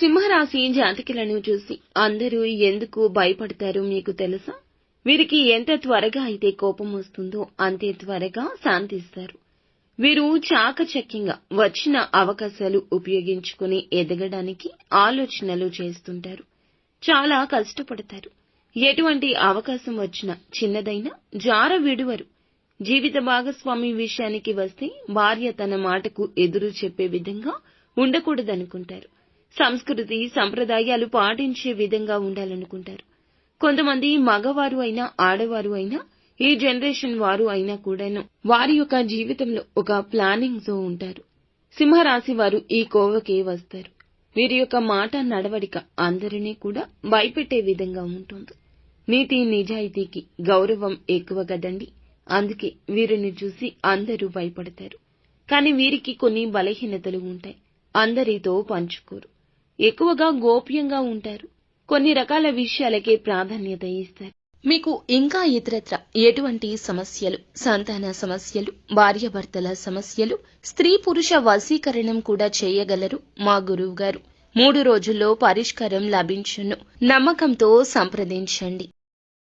సింహరాశి జాతకులను చూసి అందరూ ఎందుకు భయపడతారో మీకు తెలుసా? వీరికి ఎంత త్వరగా అయితే కోపం వస్తుందో అంతే త్వరగా శాంతిస్తారు. వీరు చాకచక్యంగా వచ్చిన అవకాశాలు ఉపయోగించుకుని ఎదగడానికి ఆలోచనలు చేస్తుంటారు. చాలా కష్టపడతారు. ఎటువంటి అవకాశం వచ్చినా చిన్నదైనా జార విడువరు. జీవిత భాగస్వామి విషయానికి వస్తే భార్య తన మాటకు ఎదురు చెప్పే విధంగా ఉండకూడదనుకుంటారు. సంస్కృతి సంప్రదాయాలు పాటించే విధంగా ఉండాలనుకుంటారు. కొంతమంది మగవారు అయినా ఆడవారు అయినా ఈ జనరేషన్ వారు అయినా కూడాను వారి యొక్క జీవితంలో ఒక ప్లానింగ్ తో ఉంటారు. సింహరాశి వారు ఈ కోవకే వస్తారు. వీరి యొక్క మాట నడవడిక అందరినీ కూడా భయపెట్టే విధంగా ఉంటుంది. నీతి నిజాయితీకి గౌరవం ఎక్కువ కదండి. అందుకే వీరిని చూసి అందరూ భయపడతారు. కానీ వీరికి కొన్ని బలహీనతలు ఉంటాయి. అందరితో పంచుకోరు. ఎక్కువగా గోప్యంగా ఉంటారు. కొన్ని రకాల విషయాలకే ప్రాధాన్యత ఇస్తారు. మీకు ఇంకా ఇతరత్ర ఎటువంటి సమస్యలు, సంతాన సమస్యలు, భార్యాభర్తల సమస్యలు, స్త్రీ పురుష వశీకరణం కూడా చేయగలరు మా గురువు గారు. 3 రోజుల్లో పరిష్కారం లభించును. నమ్మకంతో సంప్రదించండి.